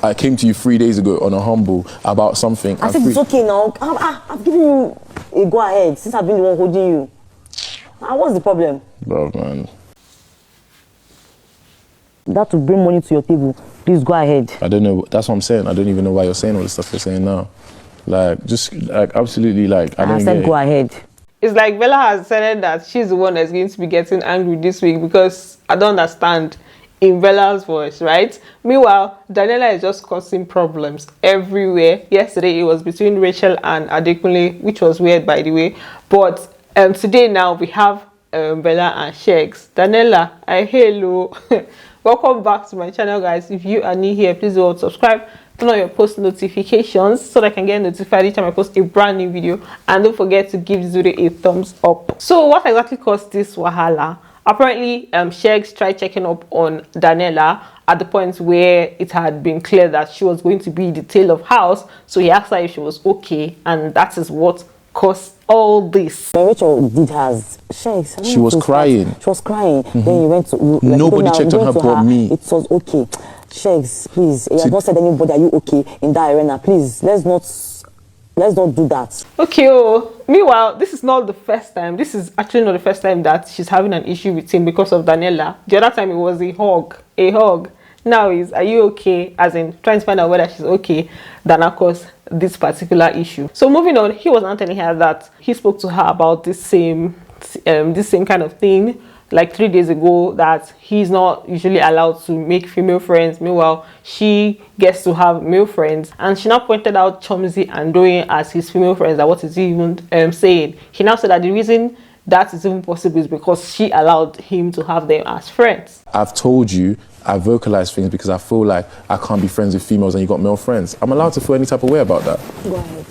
I came to you 3 days ago on a humble about something. I said it's okay now. I've given you a go ahead since I've been the one holding you. What's the problem? Bro, man. That will bring money to your table. Please go ahead. I don't know. That's what I'm saying. I don't even know why you're saying all the stuff you're saying now. Like, just like absolutely, like I don't said go ahead. It's like Bella has said that she's the one that's going to be getting angry this week because I don't understand in Bella's voice, right? Meanwhile, Daniella is just causing problems everywhere. Yesterday it was between Rachel and Adekunle, which was weird by the way. But today now we have Bella and Shegz. Daniella, hello. Welcome back to my channel, guys. If you are new here, please do subscribe, turn on your post notifications so that I can get notified each time I post a brand new video, and don't forget to give this video a thumbs up. So what exactly caused this wahala? Apparently Shegz tried checking up on Daniella at the point where it had been clear that she was going to be the tail of house, so he asked her if she was okay, and that is what caused all this. When Rachel did hers, Shegz, she was crying. She was crying. Then you went to like, nobody checked on her but me. It was okay. Shegz, please. You have not said anybody, are you okay in that arena? Please, let's not do that. Okay. Meanwhile, this is not the first time. This is actually not the first time that she's having an issue with him because of Daniella. The other time it was a hug. Now is, are you okay? As in trying to find out whether she's okay. Than of course this particular issue. So moving on, he was now telling her that he spoke to her about this same kind of thing like 3 days ago, that he's not usually allowed to make female friends. Meanwhile, she gets to have male friends, and she now pointed out Chomzy and Doyin as his female friends. That what is he even saying? He now said that the reason that is even possible is because she allowed him to have them as friends. I've told you, I vocalize things because I feel like I can't be friends with females and you got male friends. I'm allowed to feel any type of way about that. Go ahead.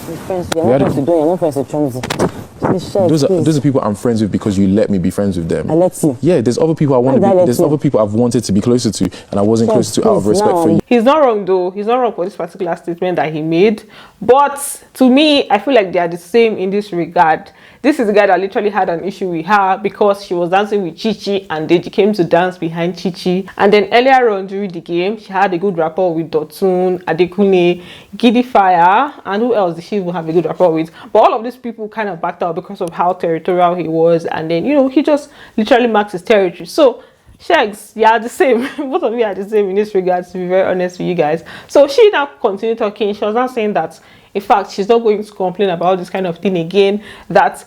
You're friends. You're not friends with Doyin, you're not friends with Chomzy. Those are people I'm friends with because you let me be friends with them. I let you. Yeah, there's other people I want to be. There's other people I've wanted to be closer to, and I wasn't closer to out of respect for you. He's not wrong though. He's not wrong for this particular statement that he made. But to me, I feel like they are the same in this regard. This is the guy that literally had an issue with her because she was dancing with Chichi and Deji came to dance behind Chichi. And then earlier on during the game, she had a good rapport with Dotun, Adekunle, Giddy Fire, and who else did she even have a good rapport with? But all of these people kind of backed out because of how territorial he was, and then he just literally marks his territory. So Shegz, you are the same. Both of you are the same in this regard, to be very honest with you guys. So she now continued talking. She was now saying that in fact she's not going to complain about this kind of thing again, that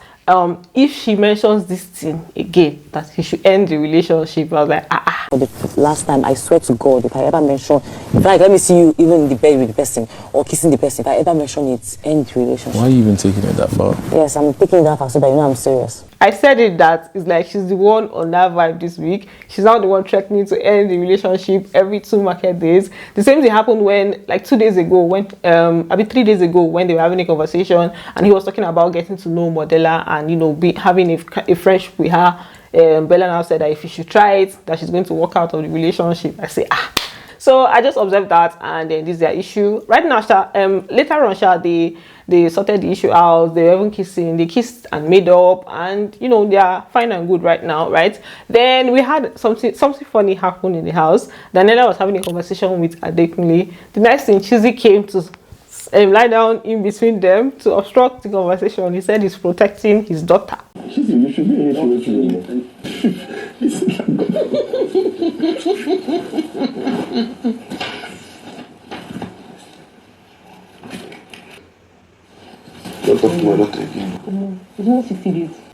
if she mentions this thing again, that he should end the relationship. I was like, For the last time, I swear to God, if I ever mention, if like let me see you even in the bed with the person or kissing the person, if I ever mention it, end the relationship. Why are you even taking it that far? Yes, I'm taking it that far so that you know I'm serious. I said it that it's like she's the one on that vibe this week. She's now the one threatening to end the relationship every 2 market days. The same thing happened when, like 2 days ago, when 3 days ago, when they were having a conversation and he was talking about getting to know Modella and having a friendship with her. Bella now said that if she should try it, that she's going to walk out of the relationship. I say So I just observed that, and then this is their issue right now. Later on, they sorted the issue out. They were even kissing. They kissed and made up, and they are fine and good right now, right? Then we had something funny happen in the house. Daniella was having a conversation with Adekunle. The next thing, Chichi came to lie down in between them to obstruct the conversation. He said he's protecting his daughter. You should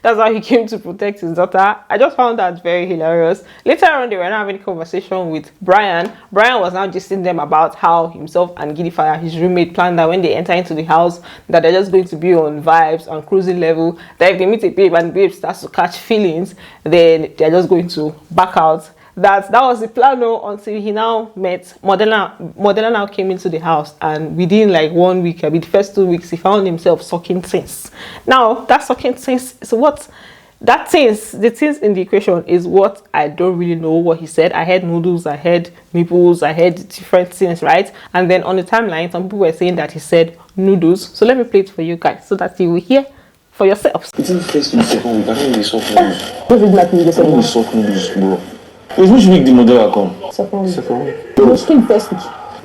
That's how he came to protect his daughter. I just found that very hilarious. Later on, they were now having a conversation with Bryann. Bryann was now gisting them about how himself and Giddy Fire, his roommate, planned that when they enter into the house, that they're just going to be on vibes, on cruising level. That if they meet a babe and the babe starts to catch feelings, then they're just going to back out. That was the plan until he now met Modella. Modella now came into the house, and within like 1 week, the first 2 weeks, he found himself sucking things. Now that sucking things, so what? The things in the equation is what I don't really know what he said. I heard noodles, I heard nipples, I heard different things, right? And then on the timeline, some people were saying that he said noodles. So let me play it for you guys so that you will hear for yourselves. It's in the first week, second week. I don't really suck noodles. What is like me the second week? Suck noodles, bro. Which week the Modella come? Second week. Which came first week?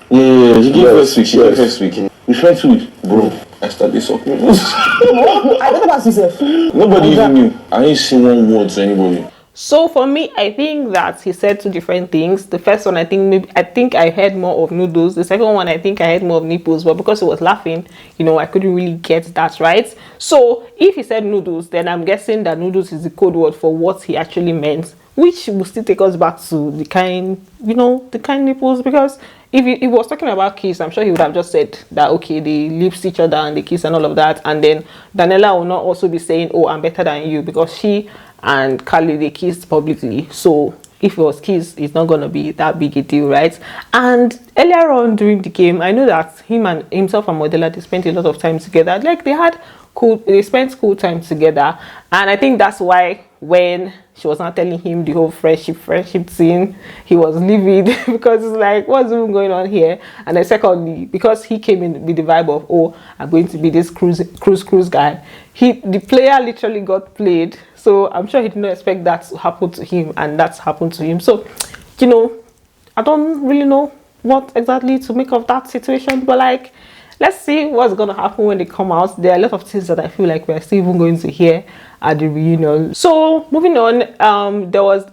Yeah, he gave Yes, first week. She yes. gave first week. The first week, bro, I started sucking. I don't know what to say. Nobody even knew. I ain't seen one word to anybody. So for me, I think that he said two different things. The first one, I think I heard more of noodles. The second one, I think I heard more of nipples. But because he was laughing, you know, I couldn't really get that right. So if he said noodles, then I'm guessing that noodles is the code word for what he actually meant, which will still take us back to the kind, you know, the kind nipples. Because if he was talking about kiss, I'm sure he would have just said that, okay, they lips each other and they kiss and all of that. And then Daniella will not also be saying, oh, I'm better than you, because she and Carly, they kissed publicly. So if it was kiss, it's not going to be that big a deal, right? And earlier on during the game, I know that himself and Modella, they spent a lot of time together. Like they spent cool time together. And I think that's why when she was not telling him the whole friendship thing, he was livid because it's like, what's even going on here? And then secondly, because he came in with the vibe of, oh, I'm going to be this cruise guy, the player literally got played. So I'm sure he did not expect that to happen to him, and that's happened to him. So, you know, I don't really know what exactly to make of that situation, but like, let's see what's going to happen when they come out. There are a lot of things that I feel like we're still even going to hear at the reunion. So moving on, there was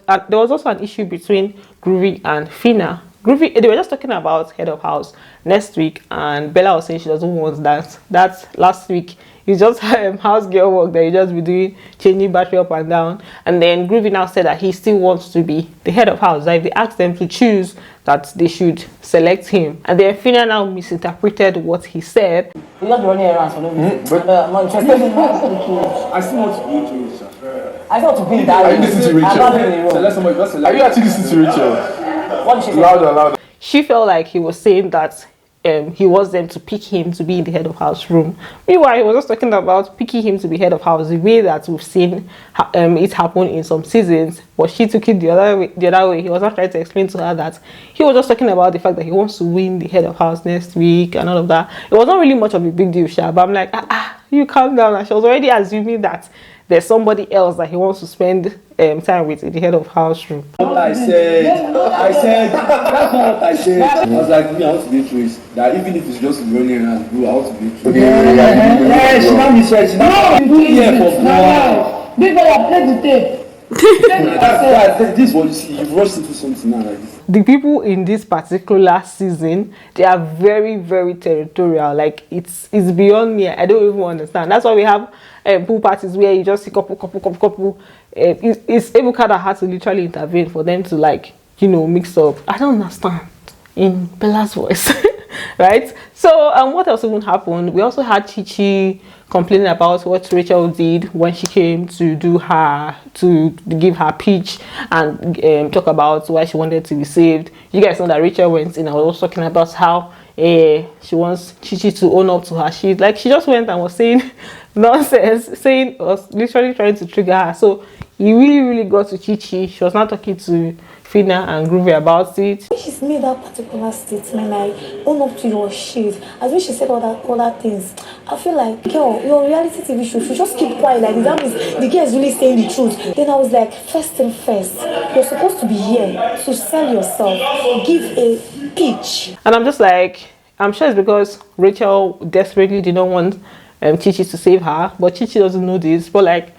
also an issue between Groovy and Fina. Groovy, they were just talking about head of house next week, and Bella was saying she doesn't want that. That's last week. It's just house girl work that you just be doing, changing battery up and down. And then Groovy now said that he still wants to be the head of house. That if they ask them to choose, that they should select him. And then Fina now misinterpreted what he said. You're not running around for no reason. I'm not interested in I still want to be with Rachel. I thought to be that. Are you listening to I'm not being Rachel? in the room. Are you actually listening to Rachel? What did she say? Louder. She felt like he was saying that he wants them to pick him to be in the head of house room. Meanwhile, he was just talking about picking him to be head of house, the way that we've seen it happen in some seasons. But she took it the other way. He was not trying to explain to her that he was just talking about the fact that he wants to win the head of house next week and all of that. It was not really much of a big deal, Sha, but I'm like, you calm down. And she was already assuming that there's somebody else that he wants to spend time with in the head of house room. I said, that's not what I said. I was like, me, I want to be choice. That even if it's just running around, bro, I want to be choice. Yeah, she not misread. She not here for fun. Big brother, play the tape. This is what you see. You've rushed into something now like this. The people in this particular season, they are very, very territorial. Like it's beyond me. I don't even understand. That's why we have pool parties where you just see couple. It's Ebuka that had to literally intervene for them to, like, you know, mix up. I don't understand in Bella's voice. Right? So what else even happened? We also had Chichi complaining about what Rachel did when she came to give her pitch and talk about why she wanted to be saved. You guys know that Rachel went in and was also talking about how she wants Chichi to own up to her shit. Like, she just went and was saying nonsense, was literally trying to trigger her. So he really got to Chichi. She was not talking to Fina and Groovy about it. When she's made that particular statement, like, own up to your shit, as when she said other things, I feel like, girl, your reality TV show should just keep quiet. Like, that means the girl is really saying the truth. Then I was like, first thing first, you're supposed to be here to sell yourself, give a pitch. And I'm just like, I'm sure it's because Rachel desperately did not want Chichi to save her, but Chichi doesn't know this. But like,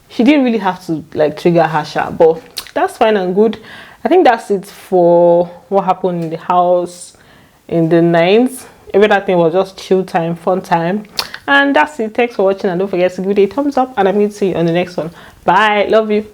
she didn't really have to, like, trigger her sha. But that's fine and good. I think that's it for what happened in the house in the 9th. Every other thing was just chill time, fun time. And that's it. Thanks for watching, and don't forget to give it a thumbs up, and I'm going to see you on the next one. Bye. Love you.